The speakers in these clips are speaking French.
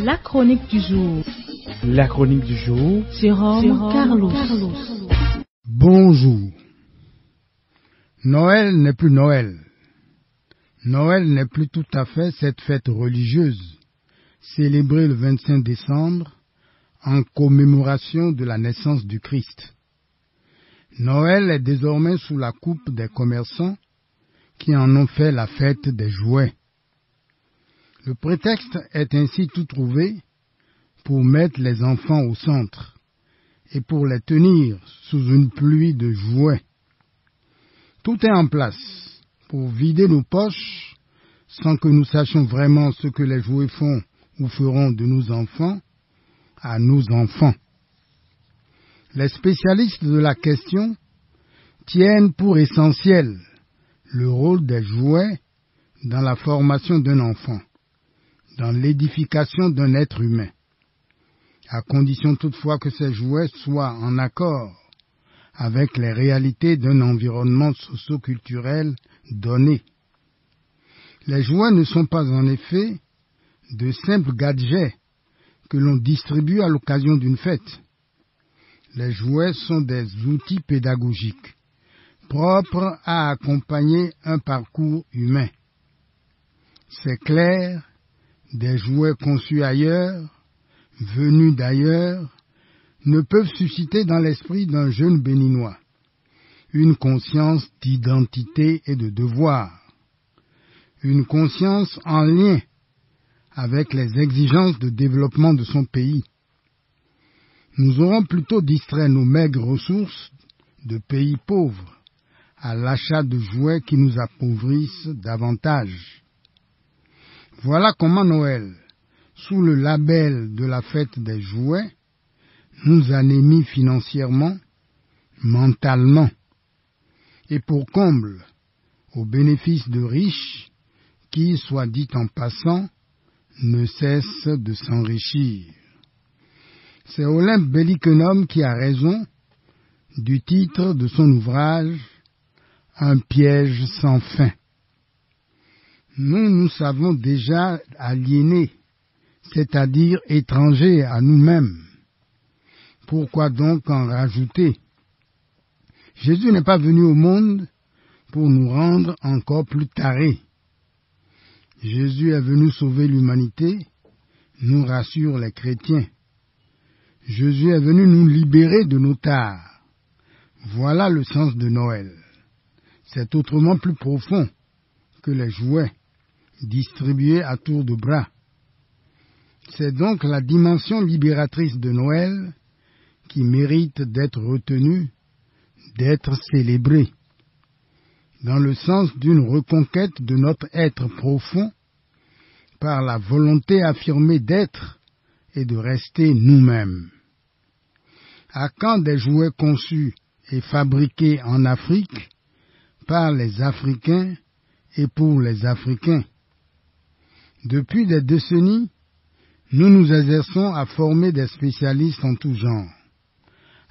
La chronique du jour. La chronique du jour. Jérôme Carlos. Bonjour. Noël n'est plus Noël. Noël n'est plus tout à fait cette fête religieuse, célébrée le 25 décembre, en commémoration de la naissance du Christ. Noël est désormais sous la coupe des commerçants qui en ont fait la fête des jouets. Le prétexte est ainsi tout trouvé pour mettre les enfants au centre et pour les tenir sous une pluie de jouets. Tout est en place pour vider nos poches sans que nous sachions vraiment ce que les jouets font ou feront de nos enfants à nos enfants. Les spécialistes de la question tiennent pour essentiel le rôle des jouets dans la formation d'un enfant, dans l'édification d'un être humain, à condition toutefois que ces jouets soient en accord avec les réalités d'un environnement socio-culturel donné. Les jouets ne sont pas en effet de simples gadgets que l'on distribue à l'occasion d'une fête. Les jouets sont des outils pédagogiques, propres à accompagner un parcours humain. C'est clair, des jouets conçus ailleurs, venus d'ailleurs, ne peuvent susciter dans l'esprit d'un jeune béninois une conscience d'identité et de devoir, une conscience en lien avec les exigences de développement de son pays. Nous aurons plutôt distrait nos maigres ressources de pays pauvres à l'achat de jouets qui nous appauvrissent davantage. Voilà comment Noël, sous le label de la fête des jouets, nous anémie financièrement, mentalement, et pour comble, au bénéfice de riches qui, soit dit en passant, ne cessent de s'enrichir. C'est Olympe Bellikenhomme qui a raison du titre de son ouvrage « Un piège sans fin ». Nous savons déjà aliénés, c'est-à-dire étrangers à nous-mêmes. Pourquoi donc en rajouter? Jésus n'est pas venu au monde pour nous rendre encore plus tarés. Jésus est venu sauver l'humanité, nous rassurent les chrétiens. Jésus est venu nous libérer de nos tares. Voilà le sens de Noël. C'est autrement plus profond que les jouets distribués à tour de bras. C'est donc la dimension libératrice de Noël qui mérite d'être retenue, d'être célébrée, dans le sens d'une reconquête de notre être profond par la volonté affirmée d'être et de rester nous-mêmes. À quand des jouets conçus et fabriqués en Afrique par les Africains et pour les Africains? Depuis des décennies, nous nous exerçons à former des spécialistes en tout genre,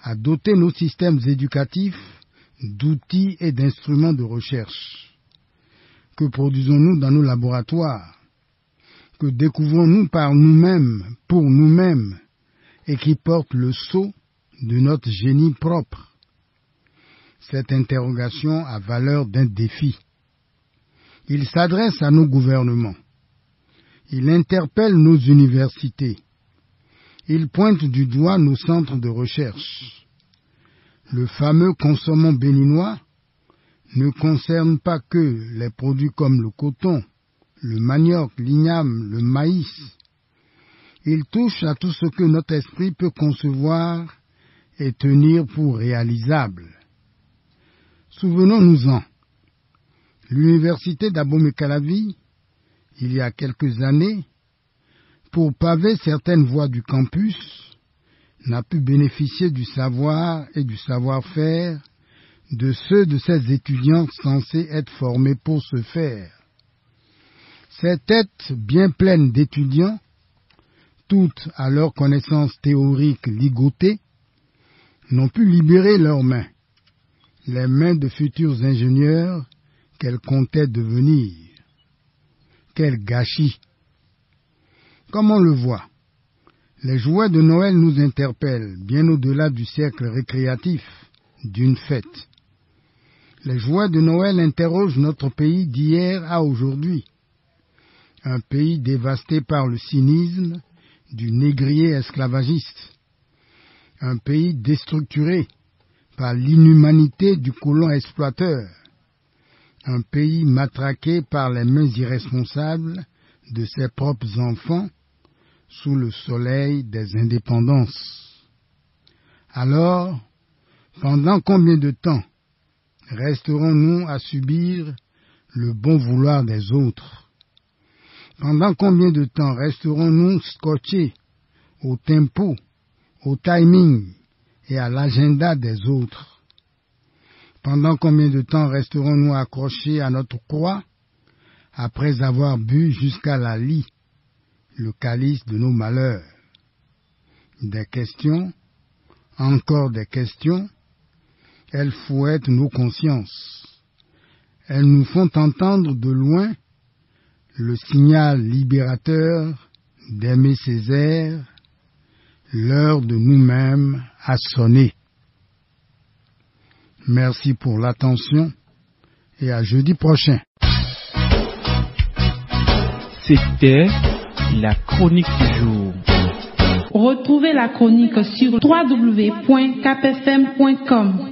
à doter nos systèmes éducatifs d'outils et d'instruments de recherche. Que produisons-nous dans nos laboratoires? Que découvrons-nous par nous-mêmes, pour nous-mêmes, et qui porte le sceau de notre génie propre? Cette interrogation a valeur d'un défi. Il s'adresse à nos gouvernements. Il interpelle nos universités. Il pointe du doigt nos centres de recherche. Le fameux consommant béninois ne concerne pas que les produits comme le coton, le manioc, l'igname, le maïs. Il touche à tout ce que notre esprit peut concevoir et tenir pour réalisable. Souvenons-nous-en. L'université d'Abomey-Calavi, il y a quelques années, pour paver certaines voies du campus, n'a pu bénéficier du savoir et du savoir-faire de ceux de ses étudiants censés être formés pour ce faire. Ces têtes bien pleines d'étudiants, toutes à leur connaissance théorique ligotée, n'ont pu libérer leurs mains, les mains de futurs ingénieurs qu'elles comptaient devenir. Quel gâchis! Comme on le voit, Les joies de Noël nous interpellent bien au-delà du cercle récréatif d'une fête. Les joies de Noël interrogent notre pays d'hier à aujourd'hui. Un pays dévasté par le cynisme du négrier esclavagiste. Un pays déstructuré par l'inhumanité du colon exploiteur. Un pays matraqué par les mains irresponsables de ses propres enfants sous le soleil des indépendances. Alors, pendant combien de temps resterons-nous à subir le bon vouloir des autres? Pendant combien de temps resterons-nous scotchés au tempo, au timing et à l'agenda des autres? Pendant combien de temps resterons-nous accrochés à notre croix après avoir bu jusqu'à la lie le calice de nos malheurs? Des questions, encore des questions, elles fouettent nos consciences. Elles nous font entendre de loin le signal libérateur d'Aimé Césaire, l'heure de nous-mêmes a sonné. Merci pour l'attention et à jeudi prochain. C'était la chronique du jour. Retrouvez la chronique sur www.capfm.com.